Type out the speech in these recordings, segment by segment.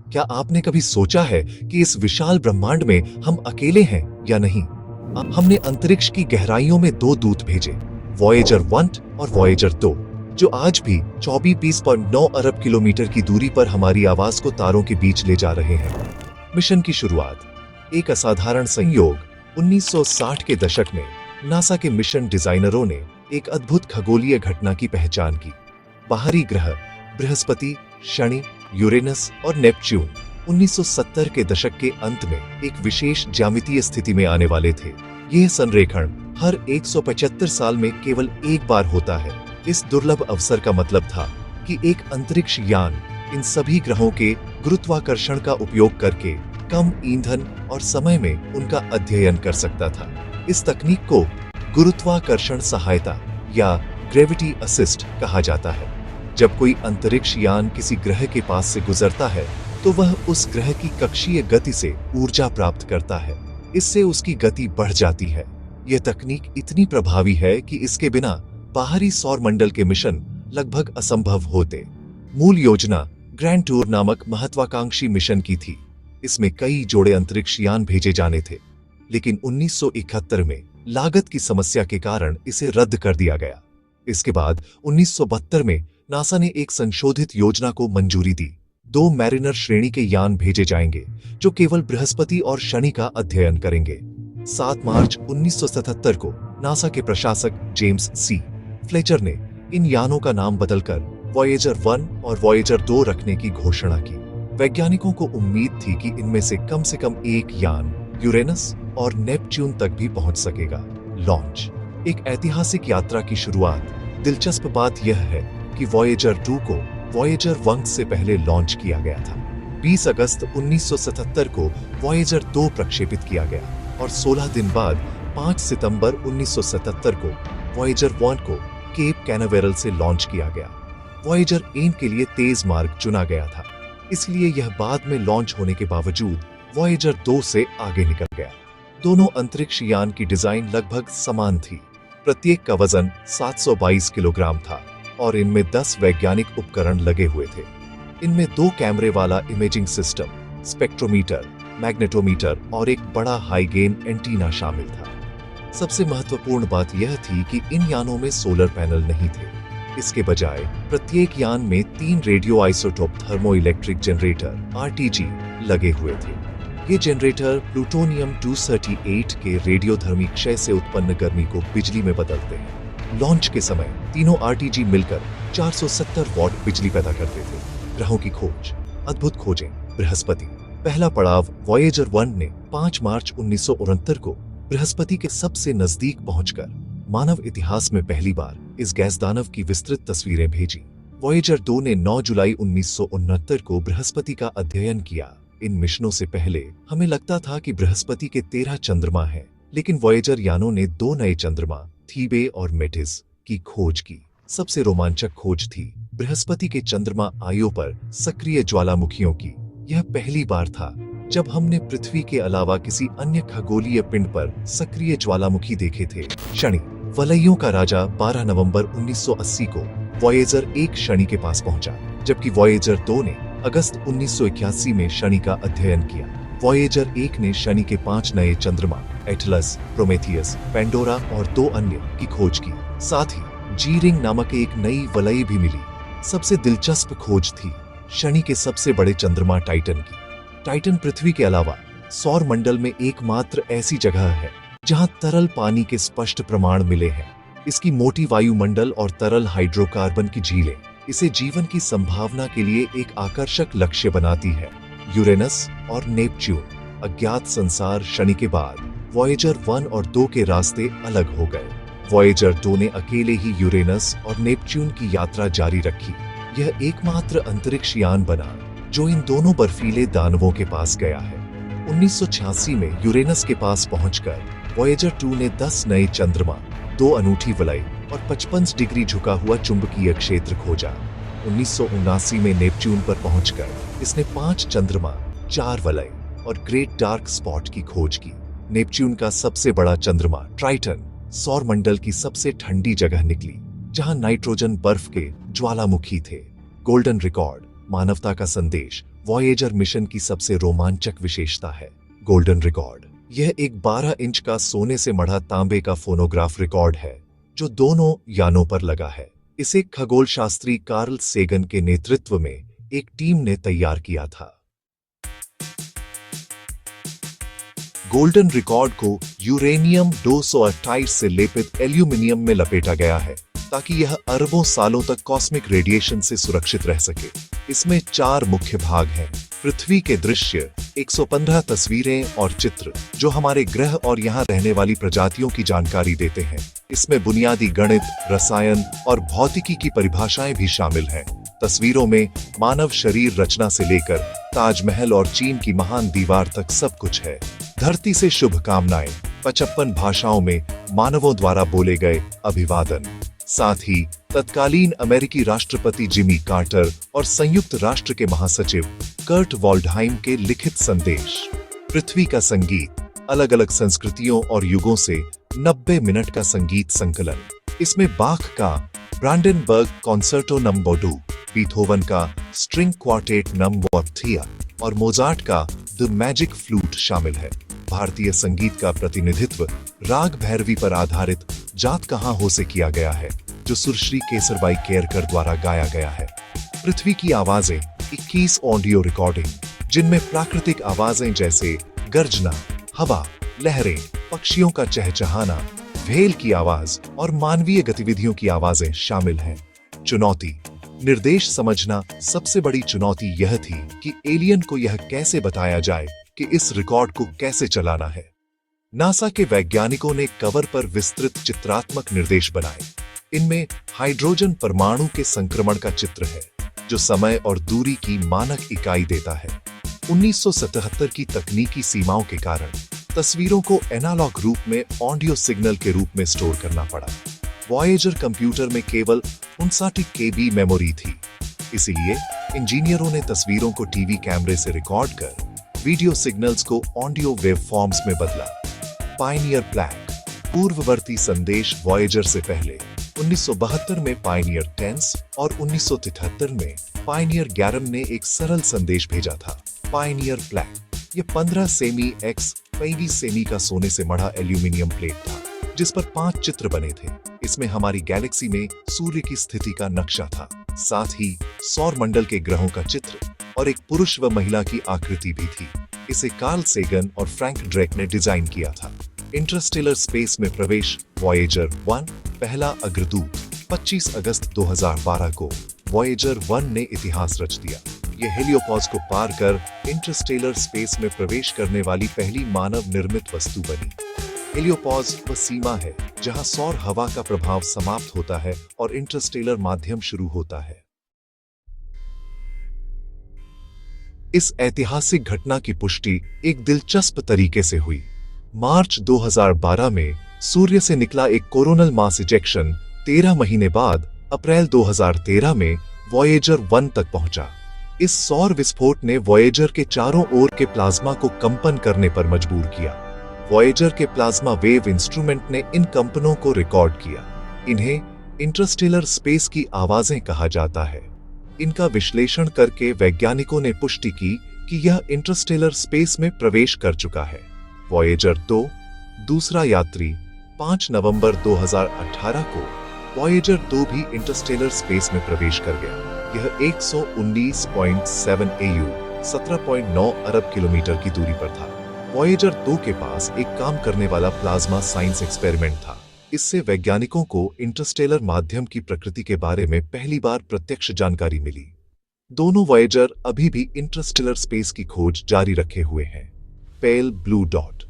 क्या आपने कभी सोचा है कि इस विशाल ब्रह्मांड में हम अकेले हैं या नहीं? हमने अंतरिक्ष की गहराइयों में दो दूत भेजे, वॉयेजर 1 और वॉयेजर 2, जो आज भी 24.9 अरब किलोमीटर की दूरी पर हमारी आवाज को तारों के बीच ले जा रहे हैं। मिशन की शुरुआत एक असाधारण संयोग 1960 के दशक में नासा के मिशन डिजाइनरों ने एक अद्भुत खगोलीय घटना की पहचान की। बाहरी ग्रह बृहस्पति, शनि, यूरेनस और नेपच्यून 1970 के दशक के अंत में एक विशेष ज्यामितीय स्थिति में आने वाले थे। यह संरेखण हर 175 साल में केवल एक बार होता है। इस दुर्लभ अवसर का मतलब था कि एक अंतरिक्ष यान इन सभी ग्रहों के गुरुत्वाकर्षण का उपयोग करके कम ईंधन और समय में उनका अध्ययन कर सकता था। इस तकनीक को गुरुत्वाकर्षण सहायता या ग्रेविटी असिस्ट कहा जाता है। जब कोई अंतरिक्ष यान किसी ग्रह के पास से गुजरता है तो वह उस ग्रह की कक्षीय गति से ऊर्जा प्राप्त करता है। इससे उसकी गति बढ़ जाती है। यह तकनीक इतनी प्रभावी है कि इसके बिना बाहरी सौर मंडल के मिशन लगभग असंभव होते। मूल योजना ग्रैंड टूर नामक महत्वाकांक्षी मिशन की थी। इसमें कई जोड़े अंतरिक्ष यान भेजे जाने थे, लेकिन 1971 में लागत की समस्या के कारण इसे रद्द कर दिया गया। इसके बाद 1972 में नासा ने एक संशोधित योजना को मंजूरी दी। 2 मैरिनर श्रेणी के यान भेजे जाएंगे जो केवल बृहस्पति और शनि का अध्ययन करेंगे। 7 मार्च 1977 को नासा के प्रशासक जेम्स सी फ्लेचर ने इन यानों का नाम बदलकर वॉयेजर 1 और वॉयेजर 2 रखने की घोषणा की। वैज्ञानिकों को उम्मीद थी कि इनमें से कम एक यान यूरेनस और नेपच्यून तक भी पहुंच सकेगा। लॉन्च एक ऐतिहासिक यात्रा की शुरुआत। दिलचस्प बात यह है कि वॉयेजर 2 को वॉयेजर 1 से पहले लॉन्च किया गया था। 20 अगस्त 1977 को वॉयेजर 2 प्रक्षेपित किया गया और 16 दिन बाद 5 सितंबर 1977 को वॉयेजर 1 को केप कैनावेरल से लॉन्च किया गया। वॉयेजर एम के लिए तेज मार्ग चुना गया था, इसलिए यह बाद में लॉन्च होने के बावजूद वॉयेजर 2 से आगे निकल गया। दोनों अंतरिक्ष यान की डिजाइन लगभग समान थी। प्रत्येक का वजन 722 किलोग्राम था और इनमें 10 वैज्ञानिक उपकरण लगे हुए थे। इनमें 2 कैमरे वाला इमेजिंग सिस्टम, स्पेक्ट्रोमीटर, मैग्नेटोमीटर और एक बड़ा हाई गेन एंटीना शामिल था। सबसे महत्वपूर्ण बात यह थी कि इन यानों में सोलर पैनल नहीं थे। इसके बजाय प्रत्येक यान में 3 radio isotope thermoelectric generator (RTG) लगे हुए थे। ये जनरेटर प्लूटोनियम 238 के रेडियोधर्मी क्षय से उत्पन्न गर्मी को बिजली में बदलते हैं। लॉन्च के समय तीनों आरटीजी मिलकर 470 वॉट बिजली पैदा करते थे। ग्रहों की खोज, अद्भुत खोजें। बृहस्पति पहला पड़ाव वॉयेजर 1 ने 5 मार्च 1969 को बृहस्पति के सबसे नजदीक पहुंचकर मानव इतिहास में पहली बार इस गैस दानव की विस्तृत तस्वीरें भेजी। वॉयेजर 2 ने 9 जुलाई 1969 को बृहस्पति का अध्ययन किया। इन मिशनों से पहले हमें लगता था कि बृहस्पति के 13 चंद्रमा हैं, लेकिन वॉयेजर यानों ने 2 नए चंद्रमा थीबे और मेटिस की खोज की। सबसे रोमांचक खोज थी बृहस्पति के चंद्रमा आयो पर सक्रिय ज्वालामुखियों की। यह पहली बार था जब हमने पृथ्वी के अलावा किसी अन्य खगोलीय पिंड पर सक्रिय ज्वालामुखी देखे थे। शनि वलयों का राजा 12 नवंबर 1980 को वॉयेजर 1 शनि के पास पहुंचा, जबकि वॉयेजर 2 ने अगस्त 1981 में शनि का अध्ययन किया। वॉयेजर 1 ने शनि के 5 नए चंद्रमा एटलस, प्रोमेथियस, पेंडोरा और 2 अन्य की खोज की। साथ ही जी रिंग नामक एक नई वलय भी मिली। सबसे दिलचस्प खोज थी शनि के सबसे बड़े चंद्रमा टाइटन की। टाइटन पृथ्वी के अलावा सौर मंडल में एकमात्र ऐसी जगह है जहां तरल पानी के स्पष्ट प्रमाण मिले हैं। इसकी मोटी वायुमंडल और तरल हाइड्रोकार्बन की झीलें इसे जीवन की संभावना के लिए एक आकर्षक लक्ष्य बनाती है। यूरेनस और नेपच्यून अज्ञात संसार शनि के बाद वॉयेजर 1 और 2 के रास्ते अलग हो गए। वॉयेजर 2 ने अकेले ही यूरेनस और नेपच्यून की यात्रा जारी रखी। यह एकमात्र अंतरिक्ष यान बना जो इन दोनों बर्फीले दानवों के पास गया है। 1986 में यूरेनस के पास पहुंचकर वॉयेजर 2 ने 10 नए चंद्रमा, 2 अनूठी वलय और 55 डिग्री झुका हुआ चुंबकीय क्षेत्र खोजा। 1979 में नेपच्यून पर पहुंचकर इसने 5 चंद्रमा, 4 वलय और ग्रेट डार्क स्पॉट की खोज की। नेपच्यून का सबसे बड़ा चंद्रमा ट्राइटन सौर मंडल की सबसे ठंडी जगह निकली, जहां नाइट्रोजन बर्फ के ज्वालामुखी थे। गोल्डन रिकॉर्ड, मानवता का संदेश वॉयेजर मिशन की सबसे रोमांचक विशेषता है गोल्डन रिकॉर्ड। यह एक 12 इंच का सोने से मढ़ा तांबे का फोनोग्राफ रिकॉर्ड है जो दोनों यानों पर लगा है। इसे खगोल शास्त्री कार्ल सेगन के नेतृत्व में एक टीम ने तैयार किया था। गोल्डन रिकॉर्ड को यूरेनियम 228 से लेपित एल्यूमिनियम में लपेटा गया है ताकि यह अरबों सालों तक कॉस्मिक रेडिएशन से सुरक्षित रह सके। इसमें 4 मुख्य भाग हैं। पृथ्वी के दृश्य, 115 तस्वीरें और चित्र जो हमारे ग्रह और यहाँ रहने वाली प्रजातियों की जानकारी देते हैं। इसमें बुनियादी गणित, रसायन और भौतिकी की परिभाषाएं भी शामिल हैं। तस्वीरों में मानव शरीर रचना से लेकर ताजमहल और चीन की महान दीवार तक सब कुछ है। धरती से शुभकामनाएं, 55 भाषाओं में मानवों द्वारा बोले गए अभिवादन, साथ ही तत्कालीन अमेरिकी राष्ट्रपति जिमी कार्टर और संयुक्त राष्ट्र के महासचिव कर्ट वॉल्डहाइम के लिखित संदेश। पृथ्वी का संगीत, अलग अलग संस्कृतियों और युगों से 90 मिनट का संगीत संकलन। इसमें बाख का ब्रांडेनबर्ग कॉन्सर्टो नंबर 2, बीथोवन का स्ट्रिंग क्वार्टेट नंबर 3 और मोजार्ट का द मैजिक फ्लूट शामिल है। भारतीय संगीत का प्रतिनिधित्व राग भैरवी पर आधारित जात कहाँ हो से किया गया है जो सुश्री केसरबाई केरकर द्वारा गाया गया है। पृथ्वी की आवाजें, 21 ऑडियो रिकॉर्डिंग जिनमें प्राकृतिक आवाजें जैसे गर्जना, हवा, लहरें, पक्षियों का चहचहाना, भेल की आवाज और मानवीय गतिविधियों की आवाजें शामिल हैं। चुनौती, निर्देश समझना। सबसे बड़ी चुनौती यह थी कि एलियन को यह कैसे बताया जाए कि इस रिकॉर्ड को कैसे चलाना है। नासा के वैज्ञानिकों ने कवर पर विस्तृत चित्रात्मक निर्देश बनाए। इनमें हाइड्रोजन परमाणु के संक्रमण का चित्र है जो समय और दूरी की मानक इकाई देता है। 1977 की तकनीकी सीमाओं के कारण तस्वीरों को एनालॉग रूप में ऑडियो सिग्नल के रूप में स्टोर करना पड़ा। वॉयेजर कंप्यूटर में केवल 59 KB मेमोरी थी, इसीलिए इंजीनियरों ने तस्वीरों को टीवी कैमरे से रिकॉर्ड कर वीडियो सिग्नल्स को ऑडियो वेव फॉर्म्स में बदला। पायनियर प्लैंक, पूर्ववर्ती संदेश। वॉयेजर से पहले 1972 में पायनियर 10 और 1973 में पायनियर 11 ने एक सरल संदेश भेजा था। पायनियर प्लैंक ये 15 सेमी x 25 सेमी का सोने से मढ़ा एल्यूमिनियम प्लेट था जिस पर 5 चित्र बने थे। इसमें हमारी गैलेक्सी में सूर्य की स्थिति का नक्शा था, साथ ही सौर मंडल के ग्रहों का चित्र और एक पुरुष व महिला की आकृति भी थी। इसे कार्ल सेगन और फ्रैंक ड्रेक ने डिजाइन किया था। इंटरस्टेलर स्पेस में प्रवेश। वॉयेजर 1 पहला अग्रदूत। 25 अगस्त 2012 को वॉयेजर 1 ने इतिहास रच दिया। यह हेलियोपॉज को पार कर इंटरस्टेलर स्पेस में प्रवेश करने वाली पहली मानव निर्मित वस्तु बनी। हेलियोपॉज वह सीमा है जहां सौर हवा का प्रभाव समाप्त होता है और इंटरस्टेलर माध्यम शुरू होता है। इस ऐतिहासिक घटना की पुष्टि एक दिलचस्प तरीके से हुई। मार्च 2012 में सूर्य से निकला एक कोरोनल मास इजेक्शन 13 महीने बाद अप्रैल 2013 में वॉयेजर 1 तक पहुंचा। इस सौर विस्फोट ने वॉयेजर के चारों ओर के प्लाज्मा को कंपन करने पर मजबूर किया। वॉयेजर के प्लाज्मा वेव इंस्ट्रूमेंट ने इन कंपनों को रिकॉर्ड किया। इन्हें इंटरस्टेलर स्पेस की आवाजें कहा जाता है। इनका विश्लेषण करके वैज्ञानिकों ने पुष्टि की कि यह इंटरस्टेलर स्पेस में प्रवेश कर चुका है। वॉयेजर 2 दूसरा यात्री 5 नवंबर 2018 को वॉयेजर 2 भी इंटरस्टेलर स्पेस में प्रवेश कर गया। यह 119.7 AU 17.9 अरब किलोमीटर की दूरी पर था। वॉयेजर 2 के पास एक काम करने वाला प्लाज्मा साइंस एक्सपेरिमेंट था। इससे वैज्ञानिकों को इंटरस्टेलर माध्यम की प्रकृति के बारे में पहली बार प्रत्यक्ष जानकारी मिली। दोनों वॉयेजर अभी भी इंटरस्टेलर स्पेस की खोज जारी रखे हुए हैं। पेल ब्लू डॉट,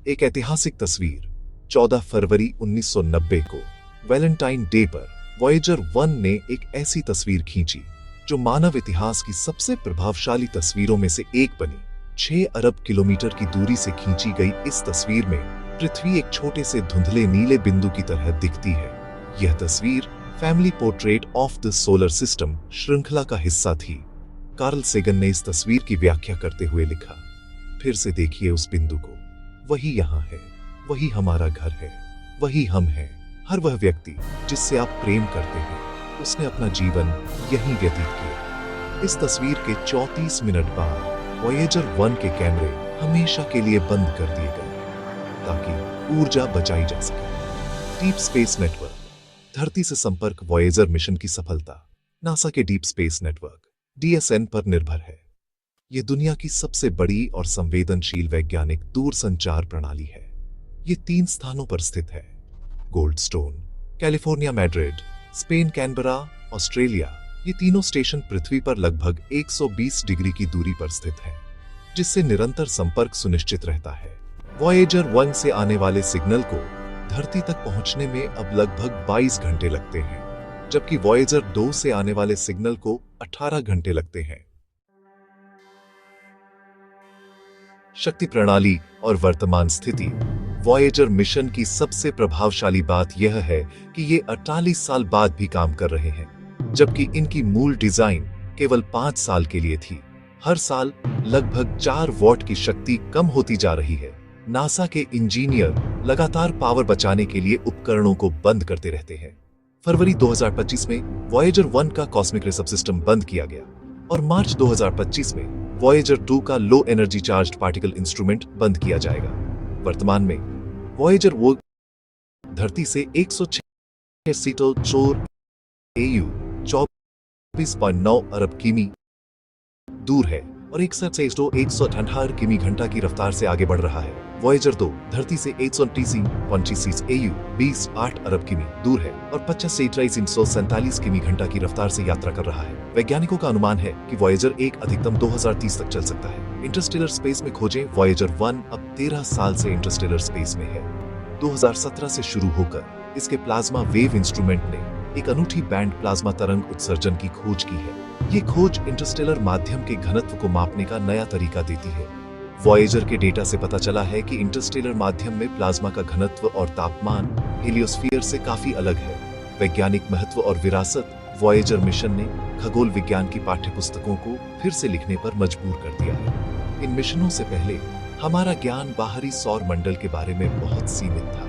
एक ऐतिहासिक तस्वीर। 14 फरवरी 1990 को वैलेंटाइन डे पर वॉयेजर 1 ने एक ऐसी तस्वीर खींची जो मानव इतिहास की सबसे प्रभावशाली तस्वीरों में से एक बनी। 6 अरब किलोमीटर की दूरी से खींची गई इस तस्वीर में पृथ्वी एक छोटे से धुंधले नीले बिंदु की तरह दिखती है। यह तस्वीर family portrait of the solar system श्रृंखला का हिस्सा थी। कार्ल सेगन ने इस तस्वीर की व्याख्या करते हुए लिखा, फिर से देखिए उस बिंदु को, वही यहाँ है, वही हमारा घर है, वही हम हैं। हर वह व्यक्ति जिससे आप प्रेम करते हैं उसने अपना जीवन यहीं व्यतीत किया। इस तस्वीर के 34 मिनट बाद वॉयेजर 1 के कैमरे हमेशा के लिए बंद कर दिए गए ताकि ऊर्जा बचाई जा सके। डीप स्पेस नेटवर्क, धरती से संपर्क वॉयेजर मिशन की सफलता नासा के डीप स्पेस नेटवर्क DSN पर निर्भर है। यह दुनिया की सबसे बड़ी और संवेदनशील वैज्ञानिक दूरसंचार प्रणाली है। ये 3 स्थानों पर स्थित है: Goldstone, California Madrid, Spain Canberra, Australia. ये तीनों स्टेशन पृथ्वी पर लगभग 120 डिग्री की दूरी पर स्थित हैं, जिससे निरंतर संपर्क सुनिश्चित रहता है। वॉयेजर 1 से आने वाले सिग्नल को धरती तक पहुंचने में अब लगभग 22 घंटे लगते हैं, जबकि वॉयेजर 2 से आने वाले सिग्नल को 18 घंटे लगते हैं। शक्ति प्रणाली और वर्तमान स्थिति। वॉयेजर मिशन की सबसे प्रभावशाली बात यह है कि ये 48 साल बाद भी काम कर रहे हैं, जबकि इनकी मूल डिजाइन केवल 5 साल के लिए थी। हर साल लगभग 4 वॉट की शक्ति कम होती जा रही है। नासा के इंजीनियर लगातार पावर बचाने के लिए उपकरणों को बंद करते रहते हैं। फरवरी 2025 में वॉयेजर 1 का कॉस्मिक रे सबसिस्टम बंद किया गया और मार्च 2025 में वॉयेजर 2 का low energy charged particle instrument बंद किया जाएगा। वर्तमान में वॉयेजर वो धरती से 106 सीटों चोर AU 24.9 अरब किमी दूर है और 118 किमी घंटा की रफ्तार से आगे बढ़ रहा है। वॉयेजर 2 धरती से 130 AU 28 अरब किमी दूर है और 50 किमी घंटा की रफ्तार से यात्रा कर रहा है। वैज्ञानिकों का अनुमान है कि वॉयेजर 1 अधिकतम 2030 तक चल सकता है। इंटरस्टेलर स्पेस में खोजें। वॉयेजर 1 अब 13 साल से इंटरस्टेलर स्पेस में है। 2017 से शुरू होकर इसके प्लाज्मा वेव इंस्ट्रूमेंट ने एक अनूठी बैंड प्लाज्मा तरंग उत्सर्जन की खोज की है। ये खोज इंटरस्टेलर माध्यम के घनत्व को मापने का नया तरीका देती है। वॉयेजर के डेटा से पता चला है कि इंटरस्टेलर माध्यम में प्लाज्मा का घनत्व और तापमान हेलियोस्फीयर से काफी अलग है। वैज्ञानिक महत्व और विरासत। वॉयेजर मिशन ने खगोल विज्ञान की पाठ्यपुस्तकों को फिर से लिखने पर मजबूर कर दिया है। इन मिशनों से पहले हमारा ज्ञान बाहरी सौर मंडल के बारे में बहुत सीमित था।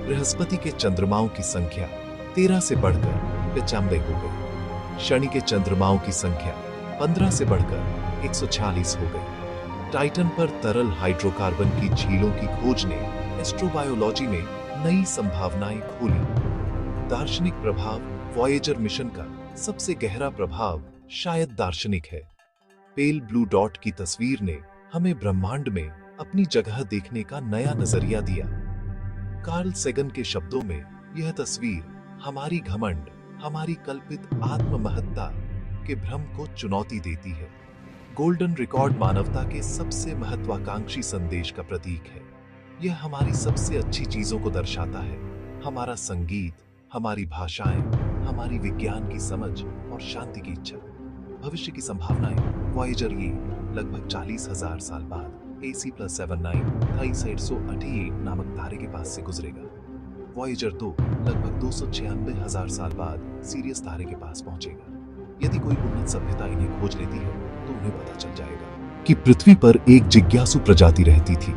बृहस्पति के चंद्रमाओं की संख्या 13 से बढ़कर 95 हो गई। शनि के चंद्रमाओं की संख्या 15 से बढ़कर 146 हो गई। टाइटन पर तरल हाइड्रोकार्बन की झीलों की खोज ने एस्ट्रोबायोलॉजी में नई संभावनाएं खोली। दार्शनिक प्रभाव। वॉयेजर मिशन का सबसे गहरा प्रभाव शायद दार्शनिक है। पेल ब्लू डॉट की तस्वीर ने हमें ब्रह्मांड में अपनी जगह देखने का नया नजरिया दिया। कार्ल सेगन के शब्दों में, यह तस्वीर हमारी घमंड, हमारी कल्पित आत्म महत्ता के भ्रम को चुनौती देती है। गोल्डन रिकॉर्ड मानवता के सबसे महत्वाकांक्षी संदेश का प्रतीक है। यह हमारी सबसे अच्छी चीजों को दर्शाता है। हमारा संगीत, हमारी भाषाएं, हमारी विज्ञान की समझ और शांति की इच्छा। भविष्य की संभावनाएं। वॉयेजर ये लगभग 40,000 साल बाद AC+79 3888 नामक तारे के पास से गुजरेगा। वॉयेजर 2 लगभग 296,000 साल बाद सीरियस तारे के पास पहुंचेगा। यदि कोई उन्नत सभ्यता इन्हें खोज लेती है तो उन्हें पता चल जाएगा कि पृथ्वी पर एक जिज्ञासु प्रजाति रहती थी।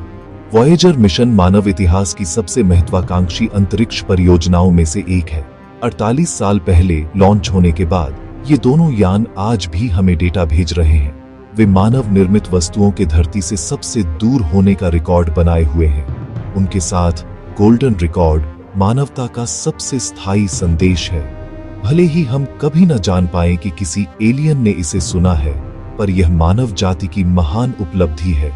वॉयेजर मिशन मानव इतिहास की सबसे महत्वाकांक्षी अंतरिक्ष परियोजनाओं में से एक है। 48 साल पहले लॉन्च होने के बाद ये दोनों यान आज भी हमें डेटा भेज रहे हैं। वे मानव निर्मित वस्तुओं के धरती से सबसे दूर होने का रिकॉर्ड बनाए हुए हैं। उनके साथ गोल्डन रिकॉर्ड मानवता का सबसे स्थायी संदेश है। भले ही हम कभी न जान पाए कि किसी एलियन ने इसे सुना है, पर यह मानव जाति की महान उपलब्धि है।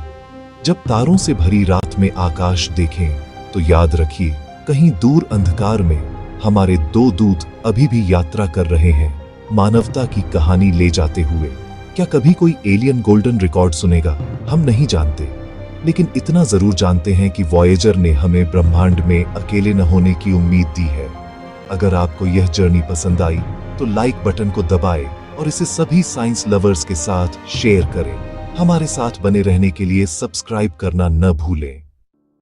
जब तारों से भरी रात में आकाश देखें तो याद रखिए, कहीं दूर अंधकार में हमारे 2 दूत अभी भी यात्रा कर रहे हैं, मानवता की कहानी ले जाते हुए। क्या कभी कोई एलियन गोल्डन रिकॉर्ड सुनेगा? हम नहीं जानते, लेकिन इतना जरूर जानते हैं कि वॉयेजर ने हमें ब्रह्मांड में अकेले न होने की उम्मीद दी है। अगर आपको यह जर्नी पसंद आई तो लाइक बटन को दबाएं और इसे सभी साइंस लवर्स के साथ शेयर करें। हमारे साथ बने रहने के लिए सब्सक्राइब करना न भूलें।